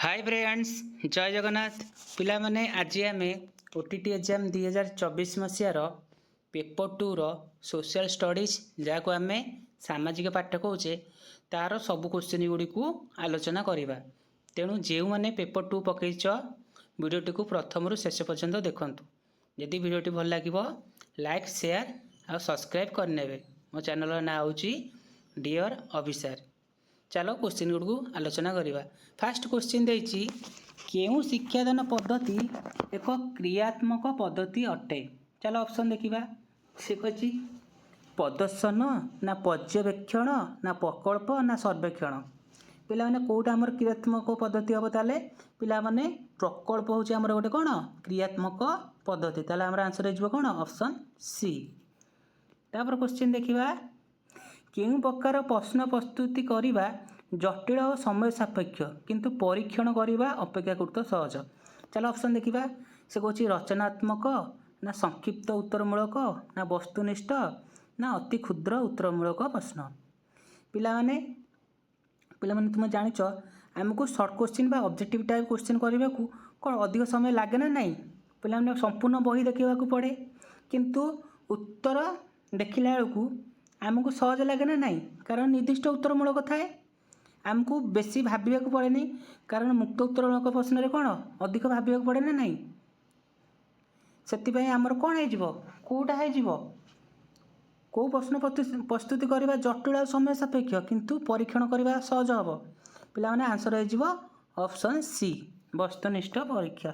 Hi friends जय जगन्नाथ पिला माने आज आम ओटीटी एग्जाम 2024 मसीहार पेपर 2 रो सोशल स्टडीज जहाँ को आम सामाजिक पाठ कहे तार सब क्वेश्चन गुड़ी को आलोचना करवा। तेणु जो मैंने पेपर 2 पकईच वीडियोटी को प्रथम रु शेष पर्यंत देखूँ। यदि वीडियोटी भल लगे लाइक शेयर और सब्सक्राइब करने मो चैनल ना हूँ डियर ऑफिसर। चलो क्वेश्चन गुड़ को आलोचना करवा। फास्ट क्वेश्चन देछि केउ शिक्षादान पद्धति एक क्रियात्मक पद्धति अटे। चलो ऑप्शन देखिबा। से कछि प्रदर्शन ना पर्यवेक्षण ना प्रकल्प ना सर्वेक्षण। पिला माने कोटा हमर क्रियात्मक पद्धति हम ताले पिला माने प्रकल्प होछि हमर गोटे कोन क्रियात्मक पद्धति। ताले हमर आंसर हे जबो कोन ऑप्शन सी। तापर क्वेश्चन देखिबा केउ प्रकार प्रश्न प्रस्तुति करिबा जटिल और समय सापेक्ष किंतु परीक्षण करिबा अपेक्षाकृत सहज। चलो ऑप्शन देखिबा। से कहछि रचनात्मक ना संक्षिप्त उत्तरमूलक ना वस्तुनिष्ठ ना अति क्षुद्र उत्तरमूलक प्रश्न। पिला माने तुम जानिछ आमको शॉर्ट क्वेश्चन बा ऑब्जेक्टिव टाइप क्वेश्चन करबा को कोन अधिक समय लागे ना नहीं। पिला माने संपूर्ण बही देखिबा को पड़े किंतु उत्तर देखिला बेलू आमको सहज लगे ना नहीं कारण निर्दिष्ट उत्तरमूलक थाए। आमको बेसी भाविया को पड़े नहीं कारण मुक्त उत्तरमूलक प्रश्न कौन अधिक भाविया को पड़े ना नहीं। से आमर कौन हो कौटा हो कौ प्रश्न प्रस्तुति करवा जटिल और समय सापेक्ष किंतु परीक्षण करवा सहज हम। पिला माने आंसर हो ऑप्शन सी वस्तुनिष्ठ परीक्षा।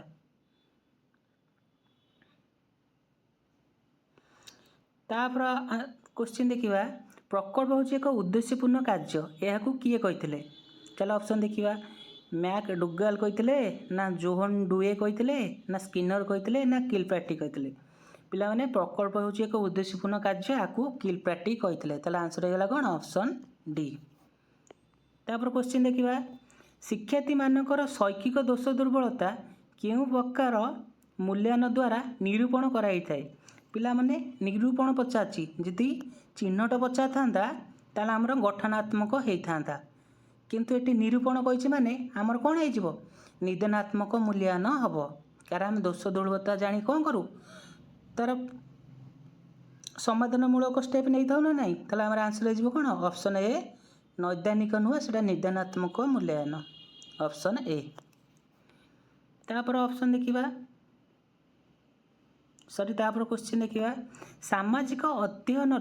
तापर क्वेश्चन देखिबा प्रकल्प हूँ एक उद्देश्यपूर्ण कार्य यह किए कही। चलो ऑप्शन देखिबा। मैक डुगाल कही ना जोहन डुए कही ना स्किनर कही ना किलप्राटी कही। पिला माने प्रकल्प हूँ एक उद्देश्यपूर्ण कार्य आपको किलप्राटी कही। आंसर होगा कौन ऑप्शन डी। तापर क्वेश्चन देखिबा शिक्षार्थी मानकर शैक्षिक दोष दुर्बलता केउ प्रकार मूल्यांकन द्वारा निरूपण कराई थाए। पिला माने निरूपण पचाची जदि चिन्हट पचा था ताल आमर गठनात्मक होता किंतु एटी निरूपण कही माने आमर कौन हो निदानात्मक मूल्यांकन हम कारण आम दोष दुर्बलता जानी कौन करूँ तार समाधानमूलक स्टेप नहीं था ना नहीं। ताल आमर आंसर हो कौन ऑप्शन ए नैदानिक नुह से निदानात्मक मूल्यांकन ऑप्शन ए। तापर ऑप्शन देखिबा तापर क्वेश्चन देखिबा सामाजिक अध्ययन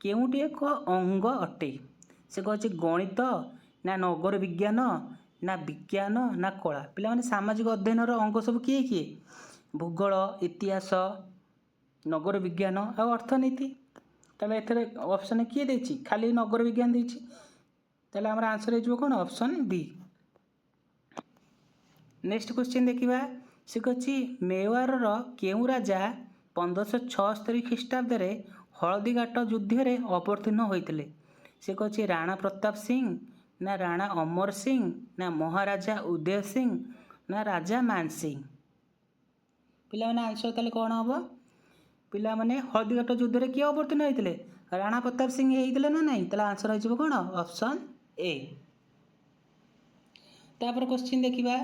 केउटी एक अंग अटे। से कहछि गणित ना नगर विज्ञान ना विज्ञान ना कला। पिला माने सामाजिक अध्ययन अंग सब किए किए भूगोल इतिहास नगर विज्ञान और अर्थनीति। ताले एथरे ऑप्शन किए देछि खाली नगर विज्ञान देछि। ताले हमर आंसर हो कौन ऑप्शन बी। नेक्स्ट क्वेश्चन देखिबा। से कहछि मेवार केउ राजा 1576 ख्रीष्टाब्द हलदीघाट युद्ध में अवतीर्ण होते। से कहछि राणा प्रताप सिंह ना राणा अमर सिंह ना महाराजा उदय सिंह ना राजा मान सिंह। पिला माने आंसर ताले कौन हम पिला माने हलदीघाट युद्ध में किए अवतीर्ण होते राणा प्रताप सिंह होते ना नहीं। ताले आंसर हो कौन ऑप्शन ए। तापर क्वेश्चन देखिबा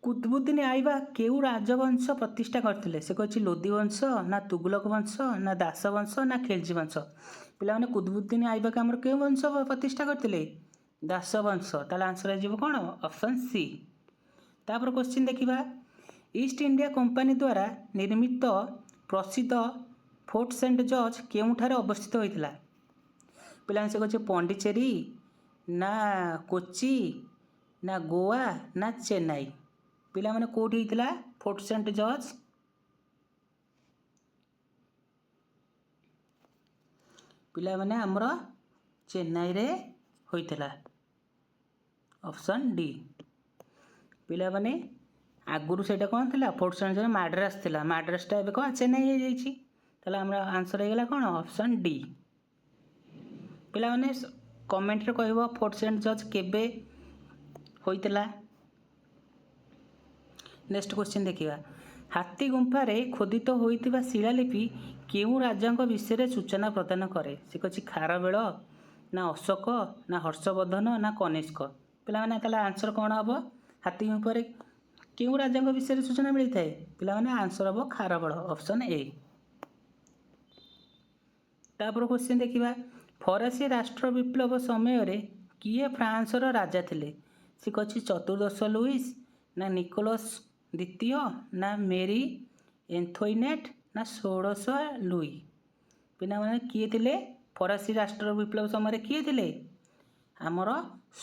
कुतुबुद्दीन आइबा केउ राजवंश प्रतिष्ठा करथिले। से कहछि लोदी वंश ना तुगलक वंश ना दास वंश ना खिलजी वंश। पिला माने कुतुबुद्दीन आइबा के हमर केउ वंश प्रतिष्ठा करथिले दास वंश। ताले आंसर हो कौन ऑप्शन सी। तापर क्वेश्चन देखिबा ईस्ट इंडिया कंपनी द्वारा निर्मित प्रसिद्ध फोर्ट सेंट जॉर्ज केउठारे अवस्थित होइतिला। पिला माने से कहछि पांडिचेरी ना कोची ना गोवा ना चेन्नई। पिला माने कोठी हितला फोर्ट सेंट जॉर्ज। पिला माने हमर चेन्नई रे होइतला ऑप्शन डी। पिला माने आगुरु सेटा कौन थिला फोर्ट सेंट जॉर्ज माड्रास थिला माड्रास टा एबे कौन चेन्नई हो जाइछि। ताले हमर आंसर हो गेला कौन ऑप्शन डी। पिला माने कमेंट रे कहबो फोर्ट सेंट जॉर्ज केबे होइतला। नेक्स्ट क्वेश्चन देखिबा हाथी गुंफारे खोदित होइतिबा शिलालिपि केउ राजांक विषय सूचना प्रदान करे। से कहछि खारवेल ନା ଅଶୋକ ନା ହର୍ଷବର୍ଦ୍ଧନ ନା କନିଷ୍କ। ପିଲାମାନେ ତାହେଲେ ଆନ୍ସର କ'ଣ ହେବ? ହାତୀ ଉପରେ କେଉଁ ରାଜାଙ୍କ ବିଷୟରେ ସୂଚନା ମିଳିଥାଏ? ପିଲାମାନେ ଆନ୍ସର ହେବ ଖାରବେଳ, ଅପସନ୍ ଏ। ତାପରେ କ୍ୱେଶ୍ଚିନ୍ ଦେଖିବା, ଫରାସୀ ରାଷ୍ଟ୍ର ବିପ୍ଳବ ସମୟରେ କିଏ ଫ୍ରାନ୍ସର ରାଜା ଥିଲେ? ସେ କହିଛି ଚତୁର୍ଦ୍ଦଶ ଲୁଇସ୍ ନା ନିକୋଲସ୍ ଦ୍ୱିତୀୟ ନା ମେରି ଏନ୍ଥୋଇନେଟ୍ ନା ଷୋଡ଼ଶ ଲୁଇ। ପିଲାମାନେ କିଏ ଥିଲେ ଫରାସୀ ରାଷ୍ଟ୍ର ବିପ୍ଳବ ସମୟରେ? କିଏ ଥିଲେ? ଆମର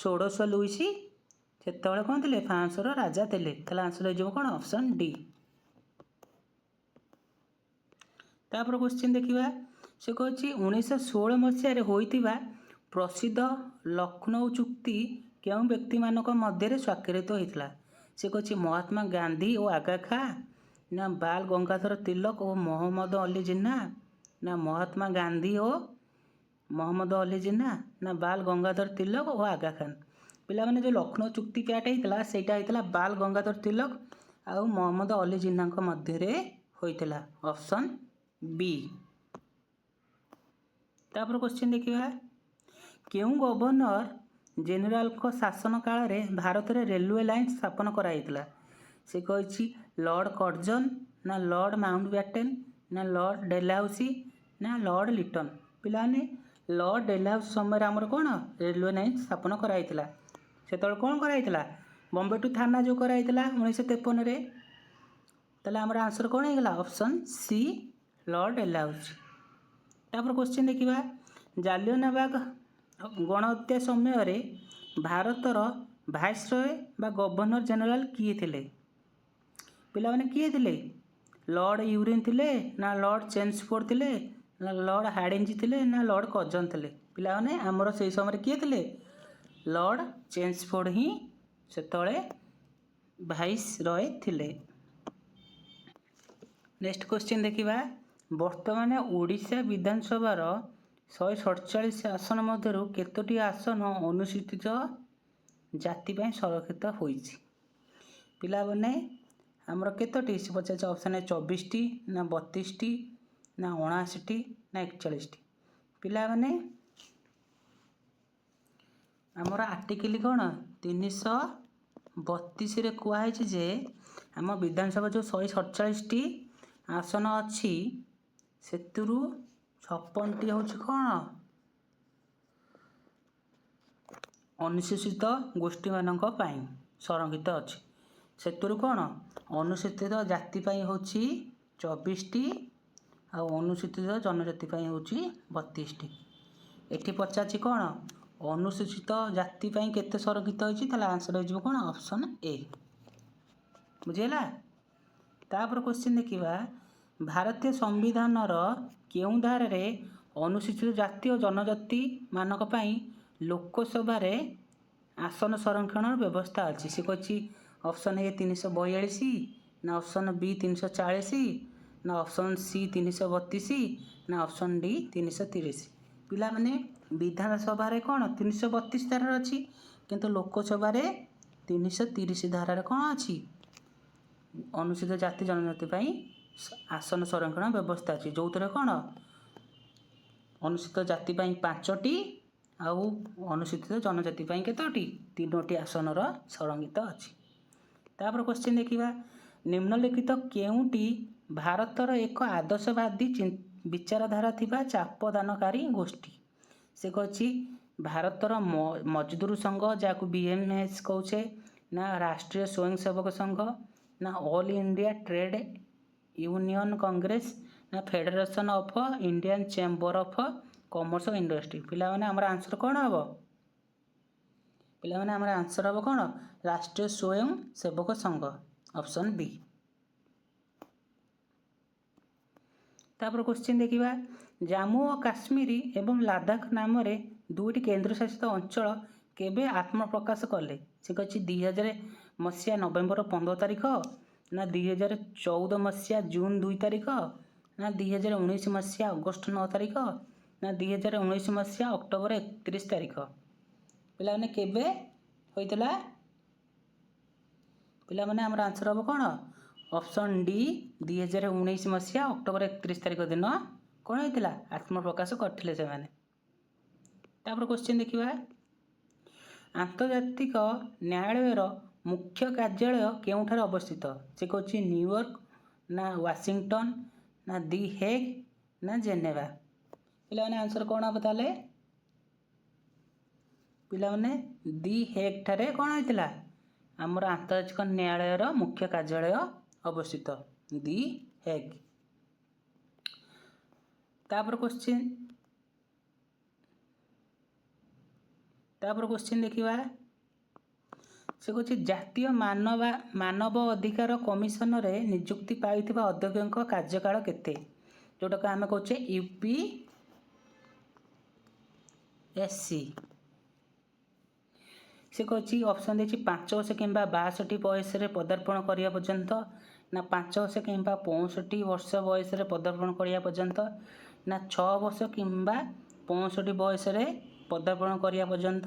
ଷୋଡ଼ଶ ଲୁଇସ୍ ସେତେବେଳେ କ'ଣ ଥିଲେ? ଫ୍ରାନ୍ସର ରାଜା ଥିଲେ। ତାହେଲେ ଆନ୍ସର ହେଇଯିବ କ'ଣ? Option D. ତାପରେ କ୍ୱେଶ୍ଚିନ୍ ଦେଖିବା, ସେ କହିଛି 1916 ମସିହାରେ ହୋଇଥିବା ପ୍ରସିଦ୍ଧ ଲକ୍ଷ୍ନୌ ଚୁକ୍ତି କେଉଁ ବ୍ୟକ୍ତିମାନଙ୍କ ମଧ୍ୟରେ ସ୍ୱାକ୍ଷରିତ ହୋଇଥିଲା? ସେ କହିଛି ମହାତ୍ମା ଗାନ୍ଧୀ ଓ ଆଗା ଖାଁ ନା ବାଲ ଗଙ୍ଗାଧର ତିଲକ ଓ ମହମ୍ମଦ ଅଲି ଜିନ୍ନା ନା ମହାତ୍ମା ଗାନ୍ଧୀ ଓ ମହମ୍ମଦ ଅଲି ଜିନ୍ନା ନା ବାଲ ଗଙ୍ଗାଧର ତିଲକ ଓ ଆଗା ଖାଁ। ପିଲାମାନେ ଯେଉଁ ଲକ୍ଷ୍ନୌ ଚୁକ୍ତି କ୍ୟାଟ୍ ହେଇଥିଲା ସେଇଟା ହେଇଥିଲା ବାଲ ଗଙ୍ଗାଧର ତିଲକ ଆଉ ମହମ୍ମଦ ଅଲି ଜିନ୍ନାଙ୍କ ମଧ୍ୟରେ ହୋଇଥିଲା, ଅପସନ୍ ବି। ତାପରେ କ୍ୱେଶ୍ଚିନ୍ ଦେଖିବା, କେଉଁ ଗଭର୍ଣ୍ଣର ଜେନେରାଲଙ୍କ ଶାସନ କାଳରେ ଭାରତରେ ରେଲୱେ ଲାଇନ୍ ସ୍ଥାପନ କରାଯାଇଥିଲା? ସେ କହିଛି ଲର୍ଡ଼ କର୍ଜନ ନା ଲର୍ଡ଼ ମାଉଣ୍ଟବ୍ୟାଟେନ୍ ନା ଲର୍ଡ଼ ଡେଲହାଉସି ନା ଲର୍ଡ଼ ଲିଟନ। ପିଲାମାନେ ଲର୍ଡ଼ ଡେଲହାଉସି ସମୟରେ ଆମର କ'ଣ ରେଲୱେ ଲାଇନ୍ ସ୍ଥାପନ କରାଯାଇଥିଲା। ସେତେବେଳେ କ'ଣ କରାଯାଇଥିଲା? ବମ୍ବେ ଟୁ ଥାନା ଯେଉଁ କରାଯାଇଥିଲା 1953ରେ। ତାହେଲେ ଆମର ଆନ୍ସର କ'ଣ ହେଇଗଲା? Option C, lord Dalhousie. ତାପରେ କ୍ୱେଶ୍ଚିନ୍ ଦେଖିବା, ଜାଲିଆନାବାଗ ଗଣହତ୍ୟା ସମୟରେ ଭାରତର ଭାଇସରୟ ବା ଗଭର୍ଣ୍ଣର ଜେନେରାଲ କିଏ ଥିଲେ? ପିଲାମାନେ କିଏ ଥିଲେ? ଲର୍ଡ଼ ୟୁରିନ୍ ଥିଲେ ନା ଲର୍ଡ଼ ଚେମ୍ସଫୋର୍ଡ଼ ଥିଲେ ନା ଲର୍ଡ଼ ହାର୍ଡିଞ୍ଜ ଥିଲେ ନା ଲର୍ଡ଼ କର୍ଜନ ଥିଲେ? ପିଲାମାନେ ଆମର ସେଇ ସମୟରେ କିଏ ଥିଲେ? ଲର୍ଡ଼ ଚେମ୍ସଫୋର୍ଡ଼ ହିଁ ସେତେବେଳେ ଭାଇସରୟ ଥିଲେ। ନେକ୍ସଟ କ୍ୱେଶ୍ଚିନ୍ ଦେଖିବା, ବର୍ତ୍ତମାନ ଓଡ଼ିଶା ବିଧାନସଭାର 147 ଆସନ ମଧ୍ୟରୁ କେତୋଟି ଆସନ ଅନୁସୂଚିତ ଜାତି ପାଇଁ ସଂରକ୍ଷିତ ହୋଇଛି? ପିଲାମାନେ ଆମର କେତୋଟି? ସେ ପଚାରିଛି ଅପସନ୍ ଏ 24ଟି ନା 32ଟି ନା 79ଟି ନା 41ଟି। ପିଲାମାନେ ଆମର ଆର୍ଟିକିଲ କ'ଣ 332ରେ କୁହାହେଇଛି ଯେ ଆମ ବିଧାନସଭା ଯେଉଁ 147ଟି ଆସନ ଅଛି ସେଥିରୁ 56ଟି ହେଉଛି କ'ଣ ଅନୁସୂଚିତ ଗୋଷ୍ଠୀମାନଙ୍କ ପାଇଁ ସଂରକ୍ଷିତ ଅଛି। ସେଥିରୁ କ'ଣ ଅନୁସୂଚିତ ଜାତି ପାଇଁ ହେଉଛି 24ଟି ଆଉ ଅନୁସୂଚିତ ଜନଜାତି ପାଇଁ ହେଉଛି 32ଟି। ଏଠି ପଚାରିଛି କ'ଣ ଅନୁସୂଚିତ ଜାତି ପାଇଁ କେତେ ସଂରକ୍ଷିତ ହୋଇଛି? ତାହେଲେ ଆନ୍ସର ହେଇଯିବ କ'ଣ ଅପସନ୍ ଏ। ବୁଝିହେଲା? ତାପରେ କ୍ୱେଶ୍ଚିନ୍ ଦେଖିବା, ଭାରତୀୟ ସମ୍ବିଧାନର କେଉଁ ଧାରାରେ ଅନୁସୂଚିତ ଜାତି ଓ ଜନଜାତି ମାନଙ୍କ ପାଇଁ ଲୋକସଭାରେ ଆସନ ସଂରକ୍ଷଣର ବ୍ୟବସ୍ଥା ଅଛି? ସେ କହିଛି ଅପସନ୍ ଏ 342 ନା ଅପସନ୍ ବି 340 ନା ଅପସନ୍ ସି 332 ନା ଅପସନ୍ ଡି 330। ପିଲାମାନେ ବିଧାନସଭାରେ କ'ଣ 332 ଧାରାରେ ଅଛି, କିନ୍ତୁ ଲୋକସଭାରେ 330 ଧାରାରେ କ'ଣ ଅଛି? ଅନୁସୂଚିତ ଜାତି ଜନଜାତି ପାଇଁ ଆସନ ସଂରକ୍ଷଣ ବ୍ୟବସ୍ଥା ଅଛି, ଯେଉଁଥିରେ କ'ଣ ଅନୁସୂଚିତ ଜାତି ପାଇଁ 5ଟି ଆଉ ଅନୁସୂଚିତ ଜନଜାତି ପାଇଁ କେତୋଟି? 3ଟି ଆସନର ସଂରକ୍ଷିତ ଅଛି। ତାପରେ କ୍ୱେଶ୍ଚିନ୍ ଦେଖିବା, ନିମ୍ନଲିଖିତ କେଉଁଟି ଭାରତର ଏକ ଆଦର୍ଶବାଦୀ ବିଚାରଧାରା ଥିବା ଚାପଦାନକାରୀ ଗୋଷ୍ଠୀ? ସେ କହିଛି ଭାରତର ମଜଦୁର ସଂଘ ଯାହାକୁ BMS କହୁଛେ ନା ରାଷ୍ଟ୍ରୀୟ ସ୍ୱୟଂସେବକ ସଂଘ ନା All India Trade Union Congress ନା Federation of Indian Chamber of Commerce Industry. ପିଲାମାନେ ଆମର ଆନ୍ସର କ'ଣ ହେବ? ପିଲାମାନେ ଆମର ଆନ୍ସର ହେବ କ'ଣ ରାଷ୍ଟ୍ରୀୟ ସ୍ୱୟଂସେବକ ସଂଘ, ଅପସନ୍ ବି। ତାପରେ କ୍ୱେଶ୍ଚିନ୍ ଦେଖିବା, ଜାମ୍ମୁ ଓ କାଶ୍ମୀର ଏବଂ ଲାଦାଖ ନାମରେ ଦୁଇଟି କେନ୍ଦ୍ରଶାସିତ ଅଞ୍ଚଳ କେବେ ଆତ୍ମପ୍ରକାଶ କଲେ? ସେ କହିଛି 2000 ମସିହା ନଭେମ୍ବର 15 ତାରିଖ ନା 2014 ମସିହା ଜୁନ 2 ତାରିଖ ନା 2019 ମସିହା ଅଗଷ୍ଟ 9 ତାରିଖ ନା 2019 ମସିହା ଅକ୍ଟୋବର 31 ତାରିଖ। ପିଲାମାନେ କେବେ ହୋଇଥିଲା? ପିଲାମାନେ ଆମର ଆନ୍ସର ହେବ କ'ଣ ଅପସନ୍ ଡି 2019 ମସିହା ଅକ୍ଟୋବର 31 ତାରିଖ ଦିନ କ'ଣ ହେଇଥିଲା? ଆତ୍ମପ୍ରକାଶ କରିଥିଲେ ସେମାନେ। तापर क्वेश्चन देखिबा आंतर्जातिक न्यायालयर मुख्य कार्यालय केउठार अवस्थित से कहूँ न्यूयॉर्क ना वाशिंगटन ना दी हेग ना जेनेवा पिलाने आंसर कौन हम ताले पिलाने दी हेग ठारे कौन होइतिला आमर आंतर्जातिक न्यायालयर मुख्य कार्यालय अवस्थित दी हेग तापर क्वेश्चन देखिबा से कहूँ जातीय मानव अधिकार कमिशन रे नियुक्ति पाइथिबा अध्यक्षक कार्यकाल केते जोटा आम कहे यूपीएससी से कहूँ ऑप्शन देखिए 5 वर्ष कि 62 बयस पदार्पण करने पर्यंत ना 5 वर्ष कि 65 वर्ष बयस पदार्पण करने पर्यंत ना 6 वर्ष कि 65 बयस पदार्पण करने पर्यंत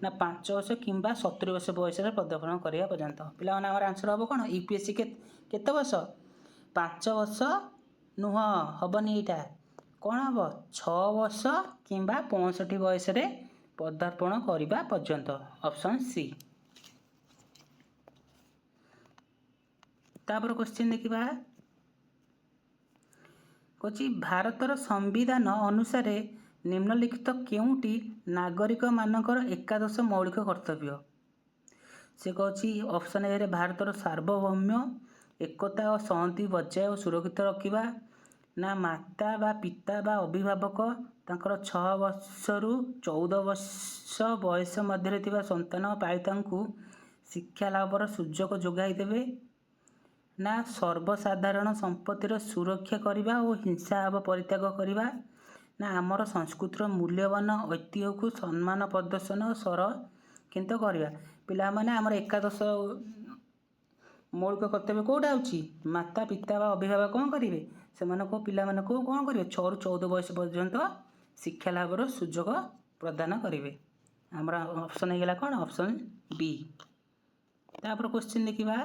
ना 5 वर्ष कि 70 वर्ष बयस पदार्पण करने पर्यंत पिला आंसर हम कौन यूपीएससी केते वर्ष 5 वर्ष नुह हेनी यहाँ कौन हम 6 वर्ष कि 65 बयस पदार्पण करने पर्यंत ऑप्शन सी तापर क्वेश्चन देखिबा कौची भारतर संविधान अनुसार निम्नलिखित केउटी नागरिक मानकर एकादश मौलिक कर्तव्य से कहूँ ऑप्शन ए रे भारतर सार्वभौम्य एकता और संहति बजाय और सुरक्षित रखा ना माता बा पिता बा अभिभावक तांकर 6 वर्षरू 14 वर्ष बयस मध्य थिबा संतान पालितांकु शिक्षा लाभर सुजोग जोगाई देवे ना सर्वसाधारण संपत्तिर सुरक्षा करने और हिंसा भाव परित्याग करने ना आमर संस्कृतिर मूल्यवान ऐतिह्य को सम्मान प्रदर्शन और संरक्षित करवा पिला माने आमर एकादश मौलिक कर्तव्य कौटा होची माता पिता बा अभिभावक कौन करेंगे से पिला कौन करेंगे 6 ରୁ 14 बयस पर्यंत शिक्षा लाभर सुजोग प्रदान करेंगे आमर ऑप्शन होगा कौन ऑप्शन बी तापर क्वेश्चन देखिबा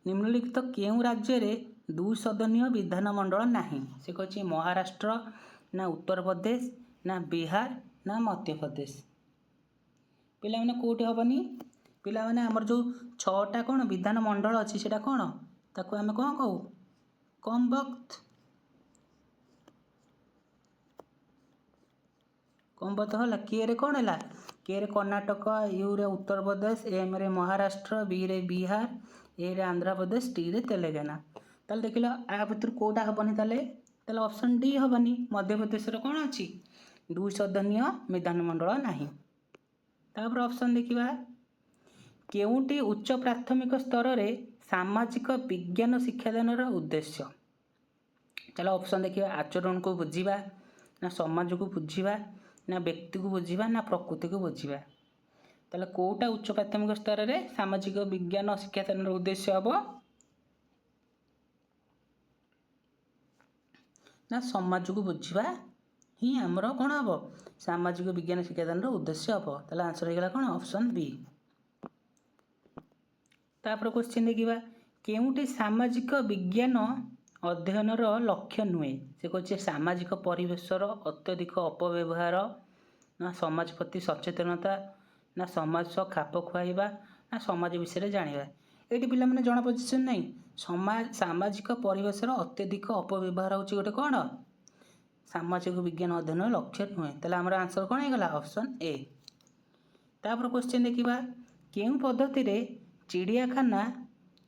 निम्नलिखित केउं राज्य रे 2 सदनीय विधानमंडल नाही से कहछि महाराष्ट्र ना उत्तर प्रदेश ना बिहार ना मध्य प्रदेश पिला माने कोठी हबनी पिला माने हमर जो 6टा कौन विधानमंडल अच्छी सेटा कौन ताको आमे कौन कहू कम वक्त होला के रे कौन है के रे कर्णाटक यू रे उत्तर प्रदेश एम रे महाराष्ट्र बी रे बिहार ए रे आंध्र प्रदेश टी रे तेलंगाना ताले देखिल आ भितर कोटा हबनी ताले ऑप्शन डी हबनी मध्य प्रदेश रे कौन अच्छी 2 सदनीय विधानमंडल नाही तापर ऑप्शन देखिबा केउटी उच्च प्राथमिक स्तर रे सामाजिक विज्ञान शिक्षादान उद्देश्य चलो ऑप्शन देखिए आचरण को बुझीबा ना समाज को बुझीबा ना व्यक्ति को बुझीबा ना प्रकृति को बुझीबा ताले कोटा उच्च प्राथमिक स्तर रे सामाजिक विज्ञान शिक्षादान उद्देश्य हबो ना समाज को बुझीबा ही हमरो कोन हबो सामाजिक विज्ञान शिक्षादान उद्देश्य हबो ताले आंसर हेगला कोन ऑप्शन बी तापर क्वेश्चन देखिबा केउटी सामाजिक विज्ञान अध्ययनर लक्ष्य नुहे से कहते सामाजिक परिवेशर अत्यधिक अपव्यवहार ना समाज प्रति सचेतनता ना समाज सह खाप खुआइबा ना समाज विषय जानिबा एटी पिला माने जणा पजिशन नहीं समाज सामाजिक परिवेशर अत्यधिक अपव्यवहार होची गोटे कोन सामाजिक विज्ञान अध्ययन लक्ष्य नुहे ताले हमर आंसर कोन हेगला ऑप्शन ए तापर क्वेश्चन देखिबा केउ पद्धति रे चिड़ियाखाना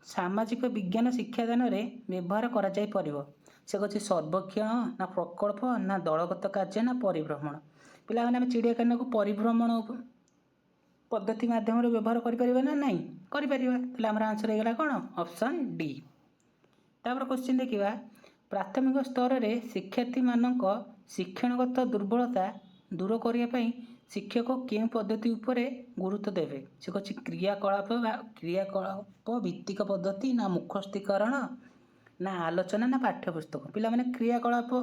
सामाजिक विज्ञान शिक्षादान व्यवहार करा जाय परिबो से कहछि सर्वेक्षण ना प्रकल्प ना दलगत कार्य ना परिभ्रमण पिला माने चिड़ियाखाना को परिभ्रमण पद्धति माध्यम व्यवहार करि ना नहीं करि परिबा ताले हमर आंसर हेगला कोन ऑप्शन डी तापर क्वेश्चन देखिबा प्राथमिक स्तर रे शिक्षार्थी मानक शिक्षणगत दुर्बलता दूर करिया पई शिक्षक केउं पद्धति उपरे गुरुत्व देवे से कहछि क्रियाकलाप भित्तिक पद्धति ना मुखस्थीकरण ना आलोचना ना पाठ्यपुस्तक पिला माने क्रियाकलाप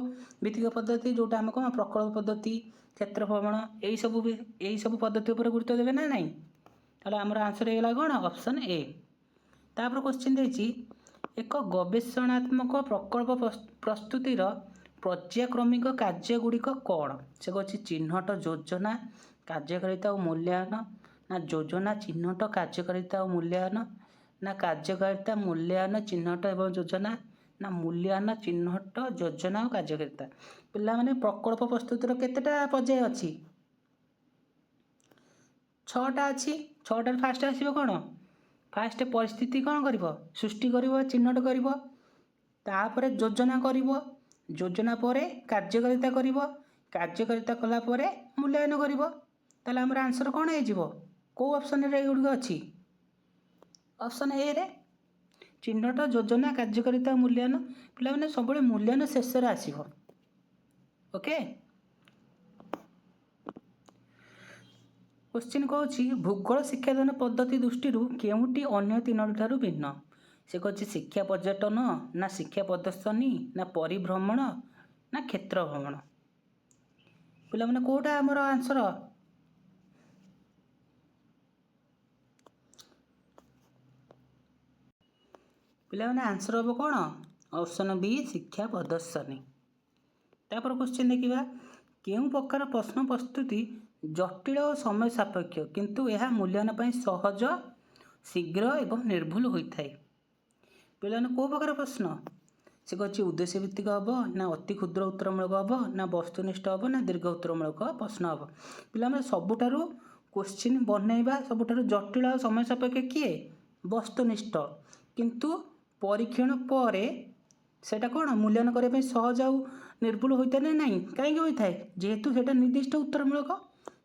भित्तिक पद्धति जोटा हम कम प्रकल्प पद्धति क्षेत्र भ्रमण यही सब पद्धति उपरे गुरुत्व देवे ना नहीं ताले हमर आंसर हेगला कोन ऑप्शन ए तापर क्वेश्चन देछि एक गवेषणात्मक प्रकल्प प्रस्तुतिर ପର୍ଯ୍ୟାୟକ୍ରମିକ କାର୍ଯ୍ୟଗୁଡ଼ିକ କ'ଣ? ସେ କହୁଛି ଚିହ୍ନଟ, ଯୋଜନା, କାର୍ଯ୍ୟକାରିତା ଓ ମୂଲ୍ୟାୟନ, ନା ଯୋଜନା, ଚିହ୍ନଟ, କାର୍ଯ୍ୟକାରିତା ଓ ମୂଲ୍ୟାୟନ, ନା କାର୍ଯ୍ୟକାରିତା, ମୂଲ୍ୟାୟନ, ଚିହ୍ନଟ ଏବଂ ଯୋଜନା, ନା ମୂଲ୍ୟାୟନ, ଚିହ୍ନଟ, ଯୋଜନା ଓ କାର୍ଯ୍ୟକାରିତା। ପିଲାମାନେ ପ୍ରକଳ୍ପ ପ୍ରସ୍ତୁତିର କେତେଟା ପର୍ଯ୍ୟାୟ ଅଛି? 6ଟା ଅଛି। 6ଟାରେ ଫାଷ୍ଟ ଆସିବ କ'ଣ? ଫାଷ୍ଟ ପରିସ୍ଥିତି କ'ଣ କରିବ? ସୃଷ୍ଟି କରିବ, ଚିହ୍ନଟ କରିବ, ତାପରେ ଯୋଜନା କରିବ, ଯୋଜନା ପରେ କାର୍ଯ୍ୟକାରିତା କରିବ, କାର୍ଯ୍ୟକାରିତା କଲା ପରେ ମୂଲ୍ୟାୟନ କରିବ। ତାହେଲେ ଆମର ଆନ୍ସର କ'ଣ ହେଇଯିବ? କେଉଁ ଅପସନରେ ଏଗୁଡ଼ିକ ଅଛି? ଅପସନ୍ ଏରେ ଚିହ୍ନଟ, ଯୋଜନା, କାର୍ଯ୍ୟକାରିତା, ମୂଲ୍ୟାୟନ। ପିଲାମାନେ ସବୁବେଳେ ମୂଲ୍ୟାୟନ ଶେଷରେ ଆସିବ। ଓକେ। क्वेश्चन कौची भूगोल शिक्षादान पद्धति दृष्टि केउटी अन्य तीनोटी ठारू भिन्न? से कौची शिक्षा पर्यटन, ना शिक्षा प्रदर्शनी, ना परिभ्रमण, ना क्षेत्र भ्रमण। पिला माने कोटा हमर आंसर? पिला माने आंसर हम कौन? ऑप्शन बी शिक्षा प्रदर्शनी। तापर क्वेश्चन देखिबा केउं प्रकार प्रश्न प्रस्तुति जटिल और समय सापेक्ष किंतु यह मूल्यांकन पर सहज, शीघ्र एवं निर्भुल होता है। पिलाने को प्रकार प्रश्न? से कहे उद्देश्य भित्तिक हम ना अति क्षुद्र उत्तरमूलक हम ना वस्तुनिष्ठ हम ना दीर्घ उत्तरमूलक प्रश्न हम। पिला सबुठारु क्वेश्चन बनैबा सबुठारु जटिल और समय सापेक्ष किए? वस्तुनिष्ठ। किंतु परीक्षण पर सेटा कौन मूल्यांकन करने सहज और निर्भुल होता है ना कहीं होता है जेहेतु सेटा निर्दिष्ट उत्तरमूलक।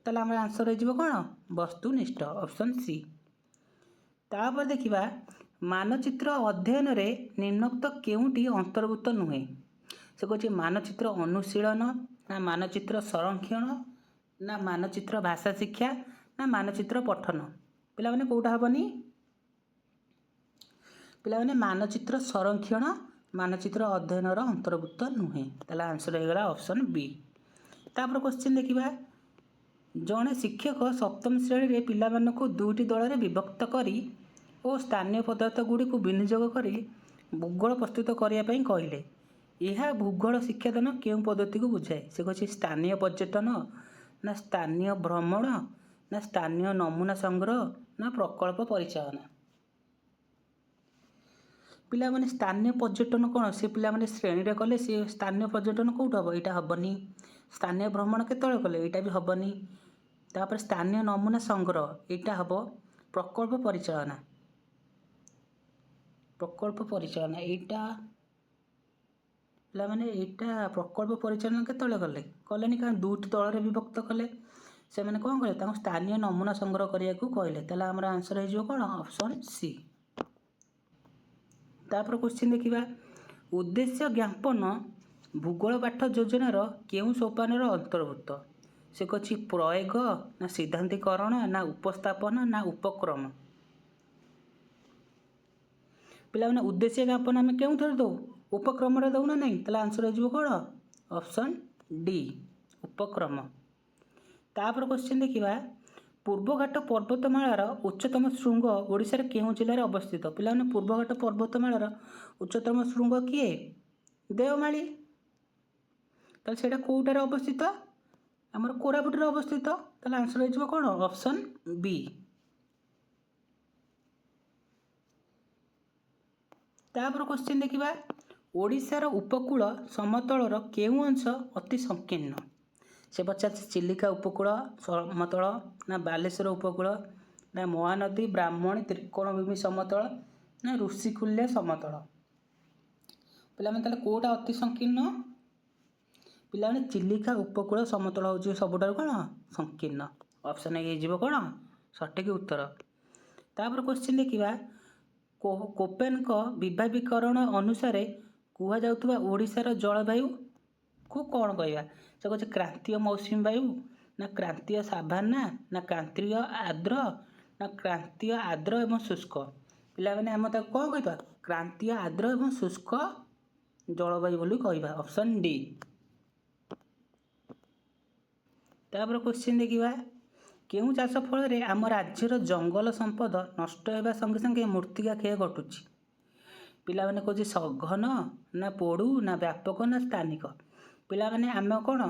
ताले आम आंसर हो कौन? वस्तुनिष्ठ, ऑप्शन सी। तापर देखिबा मानचित्र अध्ययन रे निम्नोक्त केउटी अंतर्भुक्त नुहे? से कहे मानचित्र अनुशीलन, ना मानचित्र संरक्षण, ना मानचित्र भाषा शिक्षा, ना मानचित्र पठन। पिला माने कोउटा हबनी? पिला माने मानचित्र संरक्षण, मानचित्र अध्ययन अंतर्भुक्त नुहे। ताले आंसर हो गला ऑप्शन बी। तापर क्वेश्चन देखिबा जड़े शिक्षक सप्तम श्रेणी रे पिला मानकु दुईटी दल रे विभक्त करी और स्थानीय पदार्थ गुड़ी को विनियोग करी भूगोल प्रस्तुत करने कहले। यह भूगोल शिक्षादान केउं पद्धति को बुझाए? से कहे स्थानीय पर्यटन, ना स्थानीय भ्रमण, ना स्थानीय नमूना संग्रह, ना प्रकल्प परिचालना। पिला माने स्थानीय पर्यटन कौन? से पिला माने श्रेणी रे कले से स्थानीय पर्यटन कौट हम? यहाँ हेनी। स्थानीय भ्रमण केतବେଳେ कले? यहाँ भी हेनी। तापर स्थानीय नमूना संग्रह यहाँ हम प्रकल्प परिचालना। प्रकल्प परिचालना यहाँ पिला माने यहाँ प्रकल्प परिचालना केतବେଳେ कले? कलेनी क्या दुईटी दल रे विभक्त कले। से माने कौन कले? स्थानीय नमूना संग्रह करने को कहले। ताले आमर आंसर हो कौन? Option C. तापर क्वेश्चन देखिबा उद्देश्य ज्ञापन भूगोल पाठ योजनार केउं सोपानर अंतर्भुक्त? से कहे प्रयोग, ना सिद्धांतीकरण, ना उपस्थापन, ना उपक्रम। पिला माने उद्देश्य ज्ञापन आम क्यों दौ? उपक्रम दौ ना नहीं? ताले आंसर हो कौन? ऑप्शन डी उपक्रम। तापर क्वेश्चन देखिबा पूर्वघाट पर्वतमालार उच्चतम शृंग ओडिशार केउं जिल्लार अवस्थित? पिला माने पूर्वघाट पर्वतमालार उच्चतम शृंग किए? देवमाली। ताले सेटा कोउटार अवस्थित? आमर कोरापुट अवस्थित। ताले आंसर हो कौन? Option B. तापर क्वेश्चन देखिबा ओडिशार उपकूल समतलर केउं अंश अति संकीर्ण? से पचार चिलिका उपकूल समतल, ना बालेश्वर उपकूल, ना महानदी ब्राह्मणी त्रिकोणभूमि समतल, ना ऋषिकुल्य समतल। पिला माने ताले कोटा अति संकीर्ण? पिला माने चिलिका उपकूल समतल होची सबुठार कौन? संकीर्ण। ऑप्शन ए हो कौन? सठिक उत्तर। तापर क्वेश्चन देखिबा कोपेनक विभागीकरण अनुसार कुहा जाउतबा ओडिशार जलवायु को कौन कहवा? से कहे क्रांतीय मौसुमी वायु, ना क्रांतीय साभाना, ना क्रांतीय आर्द्र, ना क्रांतीय आर्द्र एवं शुष्क। पिला माने हम ताको कौन कहबा? क्रांतीय आर्द्र एवं शुष्क जलवायु बोली कहबा। Option D. तापर क्वेश्चन देखिबा केउं चाष फल आम राज्यर जंगल संपद नष्ट होगा संगे संगे मृत्तिका क्षय घटुची? पिला माने कहे सघन, ना पोड़ू, ना व्यापक, ना स्थानिक। ପିଲାମାନେ ଆମେ କ'ଣ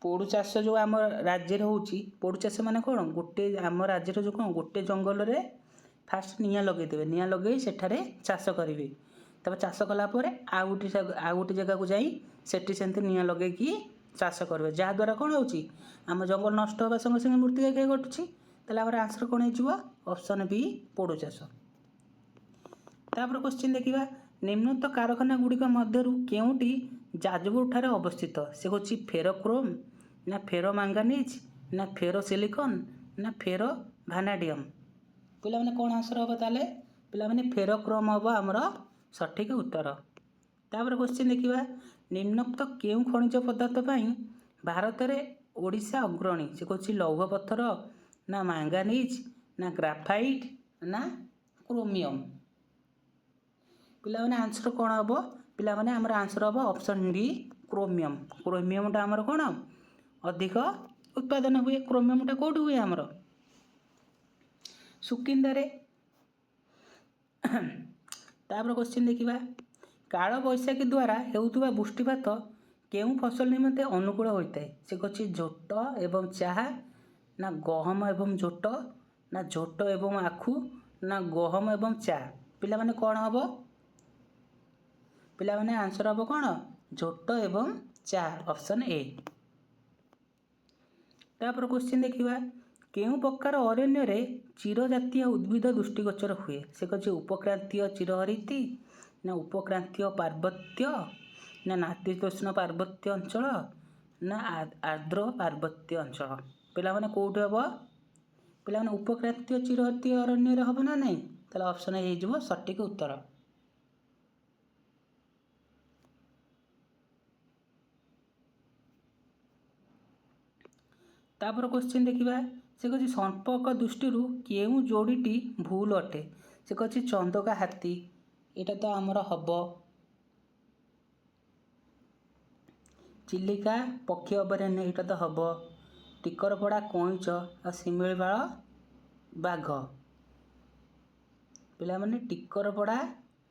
ପୋଡ଼ୁ ଚାଷ ଯେଉଁ ଆମ ରାଜ୍ୟରେ ହେଉଛି, ପୋଡ଼ୁ ଚାଷ ମାନେ କ'ଣ, ଗୋଟେ ଆମ ରାଜ୍ୟରେ ଯେଉଁ କ'ଣ ଗୋଟେ ଜଙ୍ଗଲରେ ଫାଷ୍ଟ ନିଆଁ ଲଗାଇଦେବେ, ନିଆଁ ଲଗାଇ ସେଠାରେ ଚାଷ କରିବେ। ତାପରେ ଚାଷ କଲା ପରେ ଆଉ ଗୋଟେ ଜାଗାକୁ ଯାଇ ସେଠି ସେମିତି ନିଆଁ ଲଗାଇକି ଚାଷ କରିବେ। ଯାହାଦ୍ୱାରା କ'ଣ ହେଉଛି, ଆମ ଜଙ୍ଗଲ ନଷ୍ଟ ହେବା ସଙ୍ଗେ ସଙ୍ଗେ ମୃତ୍ତିକା ଘଟୁଛି। ତାହେଲେ ଆମର ଆନ୍ସର୍ କ'ଣ ହେଇଯିବ, ଅପସନ୍ ବି ପୋଡ଼ୁ ଚାଷ। ତାପରେ କ୍ୱେଶ୍ଚିନ୍ ଦେଖିବା, ନିମ୍ନୋକ୍ତ କାରଖାନା ଗୁଡ଼ିକ ମଧ୍ୟରୁ କେଉଁଟି ଯାଜପୁର ଠାରେ ଅବସ୍ଥିତ? ସେ ହେଉଛି ଫେରୋକ୍ରୋମ ନା ଫେରୋ ମାଙ୍ଗାନିଜ୍ ନା ଫେରୋ ସିଲିକନ୍ ନା ଫେରୋ ଭାନାଡିୟମ୍। ପିଲାମାନେ କ'ଣ ଆନ୍ସର୍ ହେବ ତାହେଲେ? ପିଲାମାନେ ଫେରୋକ୍ରୋମ ହେବ ଆମର ସଠିକ୍ ଉତ୍ତର। ତାପରେ କ୍ୱେଶ୍ଚିନ୍ ଦେଖିବା, ନିମ୍ନୋକ୍ତ କେଉଁ ଖଣିଜ ପଦାର୍ଥ ପାଇଁ ଭାରତରେ ଓଡ଼ିଶା ଅଗ୍ରଣୀ? ସେ କହୁଛି ଲୌହ ପଥର ନା ମାଙ୍ଗାନିଜ୍ ନା ଗ୍ରାଫାଇଟ୍ ନା କ୍ରୋମିୟମ୍। ପିଲାମାନେ ଆନ୍ସର୍ କ'ଣ ହେବ? ପିଲାମାନେ ଆମର ଆନ୍ସର୍ ହେବ ଅପସନ୍ ଡି କ୍ରୋମିୟମ୍। କ୍ରୋମିୟମ୍ଟା ଆମର କ'ଣ ଅଧିକ ଉତ୍ପାଦନ ହୁଏ। କ୍ରୋମିୟମ୍ଟା କେଉଁଠି ହୁଏ ଆମର? ସୁକିନ୍ଦାରେ। ତାପରେ କ୍ୱେଶ୍ଚିନ୍ ଦେଖିବା, କାଳବୈଶାଖୀ ଦ୍ୱାରା ହେଉଥିବା ବୃଷ୍ଟିପାତ କେଉଁ ଫସଲ ନିମନ୍ତେ ଅନୁକୂଳ ହୋଇଥାଏ? ସେ କହୁଛି ଝୋଟ ଏବଂ ଚାହା ନା ଗହମ ଏବଂ ଝୋଟ ନା ଝୋଟ ଏବଂ ଆଖୁ ନା ଗହମ ଏବଂ ଚା। ପିଲାମାନେ କ'ଣ ହେବ? ପିଲାମାନେ ଆନ୍ସର୍ ହେବ କ'ଣ? ଝୋଟ ଏବଂ ଚା, ଅପସନ୍ ଏ। ତାପରେ କ୍ୱେଶ୍ଚିନ୍ ଦେଖିବା, କେଉଁ ପ୍ରକାର ଅରଣ୍ୟରେ ଚିର ଜାତୀୟ ଉଦ୍ଭିଦ ଦୃଷ୍ଟିଗୋଚର ହୁଏ? ସେ କହୁଛି ଉପକ୍ରାନ୍ତୀୟ ଚିରହରିତୀ ନା ଉପକ୍ରାନ୍ତୀୟ ପାର୍ବତ୍ୟ ନା ନାତିଶୀତୋଷ୍ଣ ପାର୍ବତ୍ୟ ଅଞ୍ଚଳ ନା ଆର୍ଦ୍ର ପାର୍ବତ୍ୟ ଅଞ୍ଚଳ। ପିଲାମାନେ କେଉଁଠି ହେବ? ପିଲାମାନେ ଉପକ୍ରାନ୍ତୀୟ ଚିରହରିତୀ ଅରଣ୍ୟରେ ହେବ ନା ନାହିଁ? ତାହେଲେ ଅପସନ୍ ଏ ହେଇଯିବ ସଠିକ୍ ଉତ୍ତର। ତାପରେ କ୍ୱେଶ୍ଚିନ୍ ଦେଖିବା, ସେ କହୁଛି ସମ୍ପର୍କ ଦୃଷ୍ଟିରୁ କେଉଁ ଯୋଡ଼ିଟି ଭୁଲ ଅଟେ? ସେ କହୁଛି ଚନ୍ଦକା ହାତୀ, ଏଇଟା ତ ଆମର ହେବ। ଚିଲିକା ପକ୍ଷୀ ଅଭୟାରଣ୍ୟ, ଏଇଟା ତ ହେବ। ଟିକରପଡ଼ା କଇଁଛ ଆଉ ଶିମିଳିପାଳ ବାଘ। ପିଲାମାନେ ଟିକରପଡ଼ା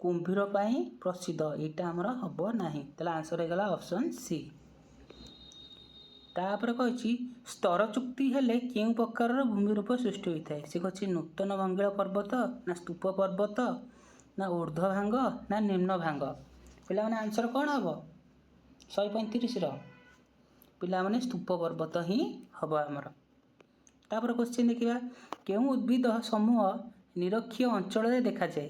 କୁମ୍ଭୀର ପାଇଁ ପ୍ରସିଦ୍ଧ, ଏଇଟା ଆମର ହେବ ନାହିଁ। ତାହେଲେ ଆନ୍ସର୍ ହେଇଗଲା ଅପସନ୍ ସି। ତାପରେ କହିଛି ସ୍ତର ଚୁକ୍ତି ହେଲେ କେଉଁ ପ୍ରକାରର ଭୂମିରୂପ ସୃଷ୍ଟି ହୋଇଥାଏ? ସେ କହୁଛି ନୂତନ ବଙ୍ଗଳ ପର୍ବତ ନା ସ୍ତୂପ ପର୍ବତ ନା ଊର୍ଦ୍ଧ୍ୱ ଭାଙ୍ଗ ନା ନିମ୍ନ ଭାଙ୍ଗ। ପିଲାମାନେ ଆନ୍ସର୍ କ'ଣ ହେବ? 135ର ପିଲାମାନେ ସ୍ତୂପ ପର୍ବତ ହିଁ ହେବ ଆମର। ତାପରେ କ୍ୱେଶ୍ଚିନ୍ ଦେଖିବା, କେଉଁ ଉଦ୍ଭିଦ ସମୂହ ନିରକ୍ଷୀୟ ଅଞ୍ଚଳରେ ଦେଖାଯାଏ?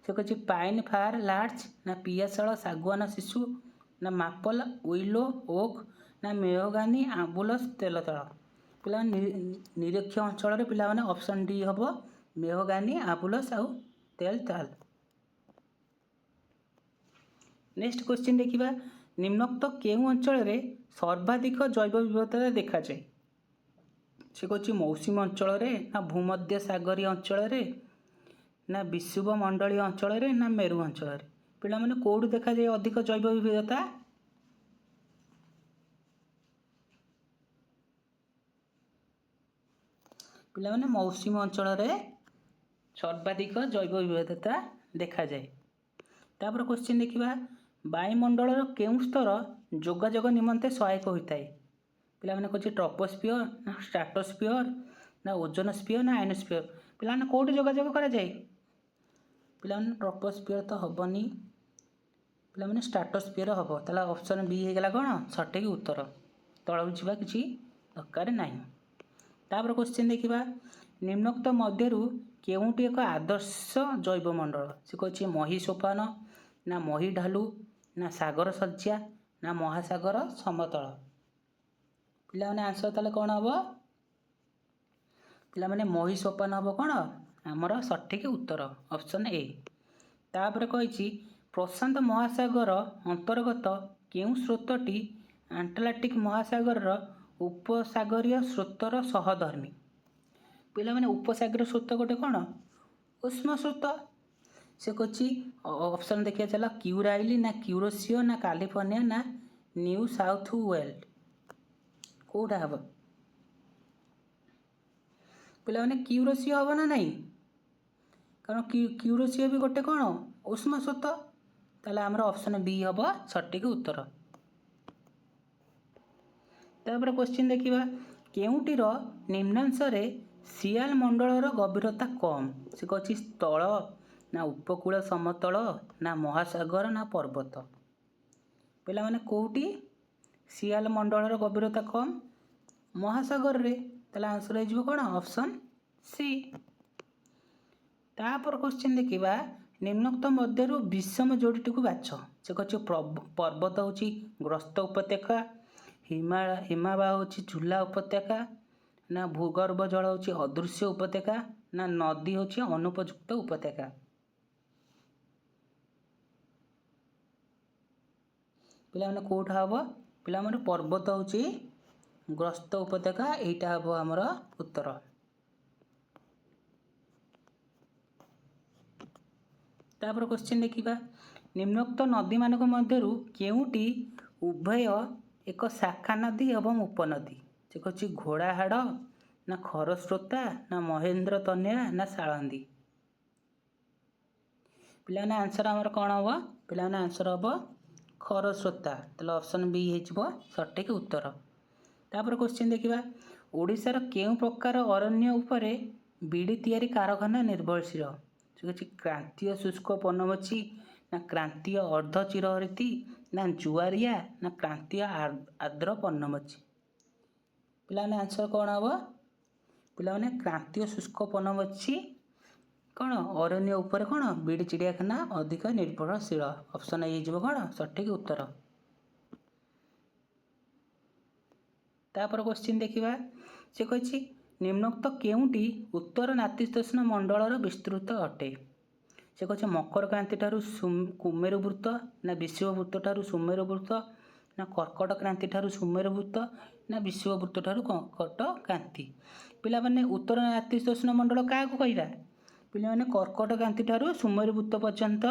ସେ କହୁଛି ପାଇନ୍ ଫାର ଲାର୍ଜ ନା ପିଆଶାଳ ଶାଗୁଆନ ଶିଶୁ ନା ମାପଲ ୱିଲୋ ଓକ୍ ନା ମେହଗାନୀ ଆମ୍ବୁଲସ୍ ତେଲତାଳ। ପିଲାମାନେ ନିରକ୍ଷୀୟ ଅଞ୍ଚଳରେ ପିଲାମାନେ ଅପସନ୍ ଡି ହେବ ମେହଗାନୀ ଆମ୍ବୁଲସ୍ ଆଉ ତେଲତାଳ। ନେକ୍ସଟ କ୍ୱେଶ୍ଚିନ୍ ଦେଖିବା, ନିମ୍ନୋକ୍ତ କେଉଁ ଅଞ୍ଚଳରେ ସର୍ବାଧିକ ଜୈବ ବିବିଧତା ଦେଖାଯାଏ? ସେ କହୁଛି ମୌସୁମୀ ଅଞ୍ଚଳରେ ନା ଭୂମଧ୍ୟ ସାଗରୀୟ ଅଞ୍ଚଳରେ ନା ବିଷୁବ ମଣ୍ଡଳୀୟ ଅଞ୍ଚଳରେ ନା ମେରୁ ଅଞ୍ଚଳରେ। ପିଲାମାନେ କେଉଁଠି ଦେଖାଯାଏ ଅଧିକ ଜୈବ ବିବିଧତା? ପିଲାମାନେ ମୌସୁମୀ ଅଞ୍ଚଳରେ ସର୍ବାଧିକ ଜୈବ ବିବିଧତା ଦେଖାଯାଏ। ତାପରେ କ୍ୱେଶ୍ଚିନ୍ ଦେଖିବା, ବାୟୁମଣ୍ଡଳର କେଉଁ ସ୍ତର ଯୋଗାଯୋଗ ନିମନ୍ତେ ସହାୟକ ହୋଇଥାଏ? ପିଲାମାନେ କହୁଛି ଟ୍ରପୋସ୍ଫିୟର ନା ଷ୍ଟ୍ରାଟୋସ୍ଫିୟର ନା ଓଜୋନ ସ୍ଫିୟର ନା ଆୟନୋସ୍ଫିୟର। ପିଲାମାନେ କେଉଁଠି ଯୋଗାଯୋଗ କରାଯାଏ? ପିଲାମାନେ ଟ୍ରପୋସ୍ଫିୟର ତ ହେବନି, ପିଲାମାନେ ଷ୍ଟ୍ରାଟୋସ୍ଫିୟର ହେବ। ତାହେଲେ ଅପସନ୍ ବି ହେଇଗଲା କ'ଣ ସଠିକ୍ ଉତ୍ତର। ତଳକୁ ଯିବା କିଛି ଦରକାର ନାହିଁ। ତାପରେ କ୍ୱେଶ୍ଚିନ୍ ଦେଖିବା, ନିମ୍ନୋକ୍ତ ମଧ୍ୟରୁ କେଉଁଟି ଏକ ଆଦର୍ଶ ଜୈବମଣ୍ଡଳ? ସେ କହୁଛି ମହୀ ସୋପାନ ନା ମହୀ ଢାଲୁ ନା ସାଗର ଶଯ୍ୟା ନା ମହାସାଗର ସମତଳ। ପିଲାମାନେ ଆନ୍ସର୍ ତାହେଲେ କ'ଣ ହେବ? ପିଲାମାନେ ମହୀ ସୋପାନ ହେବ କ'ଣ ଆମର ସଠିକ୍ ଉତ୍ତର, ଅପସନ୍ ଏ। ତାପରେ କହିଛି ପ୍ରଶାନ୍ତ ମହାସାଗର ଅନ୍ତର୍ଗତ କେଉଁ ସ୍ରୋତଟି ଆଟଲାଣ୍ଟିକ୍ ମହାସାଗରର ଉପସାଗରୀୟ ସ୍ରୋତର ସହଧର୍ମୀ? ପିଲାମାନେ ଉପସାଗରୀୟ ସ୍ରୋତ ଗୋଟେ କ'ଣ ଉଷ୍ମ ସ୍ରୋତ। ସେ କହୁଛି ଅପସନ୍ ଦେଖିବା ଚାଲ, କ୍ୟୁରାଇଲି ନା କ୍ୟୁରୋସିଓ ନା କାଲିଫର୍ଣ୍ଣିଆ ନା ନ୍ୟୁ ସାଉଥ ୱେଲ୍ସ। କେଉଁଟା ହେବ? ପିଲାମାନେ କ୍ୟୁରୋସିଓ ହେବ ନା ନାହିଁ? କାରଣ କ୍ୟୁରୋସିଓ ବି ଗୋଟେ କ'ଣ ଉଷ୍ମ ସ୍ରୋତ। ताले आमर ऑप्शन बी हम सठिक उत्तर। तापर क्वेश्चन देखिबा केउटीर निम्नांश रे सियाल मंडलर गभीरता कम से कछि स्थल ना उपकूल समतल ना महासागर ना पर्वत पिला माने कोउटी सियाल मंडलर गभीरता कम महासागर रे ताले आंसर हो जिवो कोन ऑप्शन सी। तापर क्वेश्चन देखिबा निम्नोक्त मध्यरु विषम जोड़ीटी को बाछ से कछि पर्वत होछि ग्रस्त उपत्यका हिमाबा होछि झूला उपत्यका ना भूगर्भ जल होछि अदृश्य उपत्यका ना नदी होछि अनुपयुक्त उपत्यका पिला माने कोठा हबो पिला माने पर्वत होछि ग्रस्त उपत्यका एटा हबो हमर उत्तर। तापर क्वेश्चन देखिबा निम्नोक्त नदी मानक मध्यरु केउटी उभय एक शाखा नदी एवं उपनदी से कछि घोड़ाहाड़ ना खरस्रोता ना महेंद्र तनया ना साळंदी पिला ने आंसर हमर कोन हबो पिला ने आंसर हबो खरस्रोता तले ऑप्शन बी हेजिबो सठिक उत्तर। तापर क्वेश्चन देखिबा ओडिसा रो केउ प्रकार अरण्य उपरे बीड़ी तयारी कारखाना निर्भरशील से कछि क्रांतीय शुष्क पनमछी ना क्रांतीय अर्ध चिरहरिती ना जुआरिया ना क्रांतीय आर्द्र पन्नमछी पिला ने आंसर कोन हबो पिला ने क्रांतीय शुष्क पनमछी कोन अरण्य ऊपर कोन बीड़ी चिड़ियाखाना अधिक निर्भरशील ऑप्शन ए जिवो कोन सठिक उत्तर। तापर क्वेश्चन देखिबा से कछि निम्नोक्त केउटी उत्तर नातिशीतोष्ण मंडलर विस्तृत अटे से कछि मकर क्रांति ठारू कुमेरु वृत्त ना विषुववृत्त ठारू सुमेरु वृत्त ना कर्कट क्रांति ठारू सुमेरु वृत्त ना विषुववृत्त ठारू कर्कट क्रांति पिला माने उत्तर नातिशीतोष्ण मंडल का को कहिबा पिला माने कर्कट क्रांति ठारू सुमेरु वृत्त पर्यंत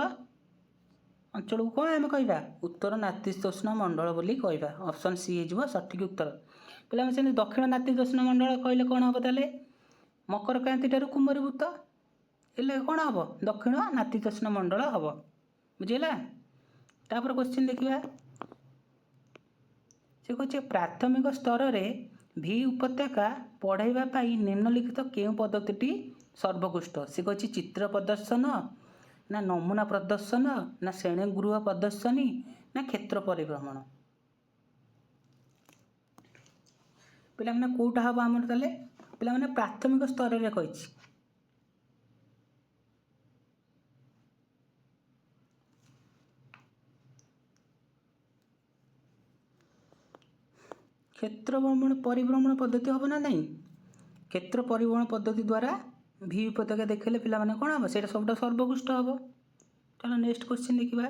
अंचल को कोन हम कहिबा उत्तर नातिशीतोष्ण मंडल बोली कहिबा ऑप्शन सी हे जिवो सठिक उत्तर। पिला माने दक्षिण नातिशीतोष्ण मंडल कहले कोन हबो ताले मकर क्रांति ठारू कुमेरु वृत्त एले कोन हबो दक्षिण नातिशीतोष्ण मंडल हबो बुझिला। तापर क्वेश्चन देखिबा से कछि प्राथमिक स्तर रे भी उपत्यका पढ़ाइबा पाई निम्नलिखित केउ पद्धतिटी सर्वोत्कृष्ट से कछि चित्र प्रदर्शन ना नमूना प्रदर्शन ना श्रेणी गृह प्रदर्शनी ना क्षेत्र परिभ्रमण पिला माने कोटा हबो हमर ताले पिला माने प्राथमिक स्तर रे कहिछि क्षेत्र परिभ्रमण पद्धति हम ना नहीं क्षेत्र परिभ्रमण पद्धति द्वारा भी उपत्यका देखले पिला माने कोन हम सेटा सबटा सर्वोत्कृष्ट हबो। चलो नेक्स्ट क्वेश्चन देखिबा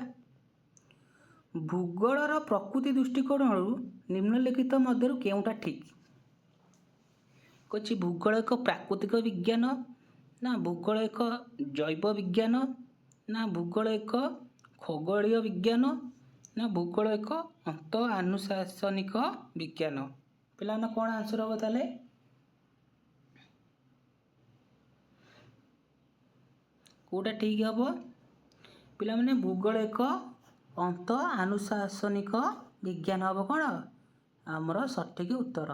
भूगोलर प्रकृति दृष्टिकोण निम्नलिखित मध्यरु केउटा ठीक कछि भूगोल एक प्राकृतिक विज्ञान ना भूगोल एक जैव विज्ञान ना भूगोल एक खगोलीय विज्ञान ना भूगोल एक अंत अनुशासनिक विज्ञान पिला माने कोन आंसर हबो ताले कोटा ठीक हबो पिला माने भूगोल एक अंत अनुशासनिक विज्ञान हबो कोन हमर सठिक उत्तर।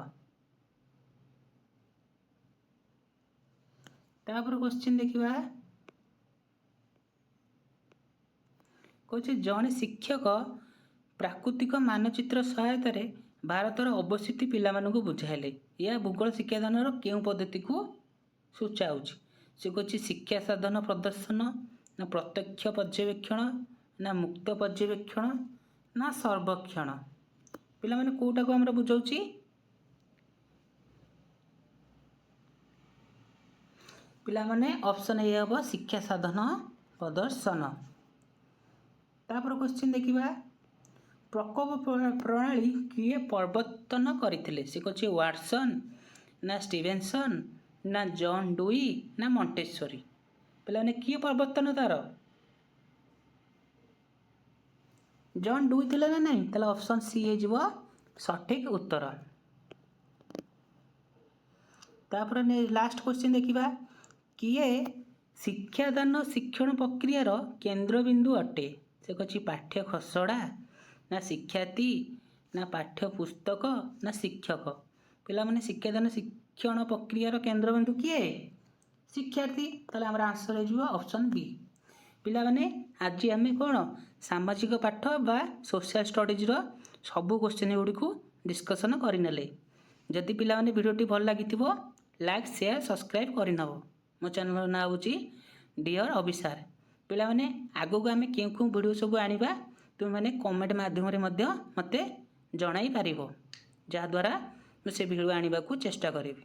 तापर क्वेश्चन देखिबा कछि जने शिक्षक प्राकृतिक मानचित्र सहायता रे भारतर अवस्थिति पिला मानकु बुझाइले या भूगोल शिक्षादानर केउ पद्धति को सूचाउछि से कछि शिक्षा साधन प्रदर्शन ना प्रत्यक्ष पर्यवेक्षण ना मुक्त पर्यवेक्षण ना सर्वेक्षण पिला माने कोटा को हमरा बुझाउछि पिला माने ऑप्शन ए हबो शिक्षा साधन प्रदर्शन। तापर क्वेश्चन देखिबा प्रकोप प्रणाली किए प्रवर्तन करथिले से कछि वाटसन ना स्टीवेंसन ना जॉन डुई ना मॉन्टेसरी पिला माने किए प्रवर्तन तार जॉन डुई थिले ना नहीं ताले ऑप्शन सी हे जिवो सठिक उत्तर। तापर ने लास्ट क्वेश्चन देखिबा किए शिक्षादान शिक्षण प्रक्रियार केंद्रबिंदु अटे ସେ କହିଛି ପାଠ୍ୟ ଖସଡ଼ା ନା ଶିକ୍ଷାର୍ଥୀ ନା ପାଠ୍ୟ ପୁସ୍ତକ ନା ଶିକ୍ଷକ। ପିଲାମାନେ ଶିକ୍ଷାଦାନ ଶିକ୍ଷଣ ପ୍ରକ୍ରିୟାର କେନ୍ଦ୍ରବିନ୍ଦୁ କିଏ? ଶିକ୍ଷାର୍ଥୀ। ତାହେଲେ ଆମର ଆନ୍ସର ହେଇଯିବ ଅପସନ୍ ବି। ପିଲାମାନେ ଆଜି ଆମେ କ'ଣ ସାମାଜିକ ପାଠ ବା ସୋସିଆଲ ଷ୍ଟଡିଜ୍ର ସବୁ କୋଶ୍ଚିନ୍ ଗୁଡ଼ିକୁ ଡିସ୍କସନ୍ କରିନେଲେ। ଯଦି ପିଲାମାନେ ଭିଡ଼ିଓଟି ଭଲ ଲାଗିଥିବ ଲାଇକ୍ ସେୟାର ସବସ୍କ୍ରାଇବ୍ କରିନେବ। ମୋ ଚ୍ୟାନେଲର ନାଁ ହେଉଛି ଡିଅର୍ ଅବିସାର। ପିଲାମାନେ ଆଗକୁ ଆମେ କେଉଁ କେଉଁ ଭିଡ଼ିଓ ସବୁ ଆଣିବା ତୁମେମାନେ କମେଣ୍ଟ ମାଧ୍ୟମରେ ମଧ୍ୟ ମୋତେ ଜଣାଇ ପାରିବ, ଯାହାଦ୍ୱାରା ମୁଁ ସେ ଭିଡ଼ିଓ ଆଣିବାକୁ ଚେଷ୍ଟା କରିବି।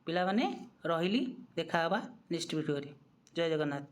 ପିଲାମାନେ ରହିଲି, ଦେଖା ହେବା ନେକ୍ସଟ ଭିଡ଼ିଓରେ। ଜୟ ଜଗନ୍ନାଥ।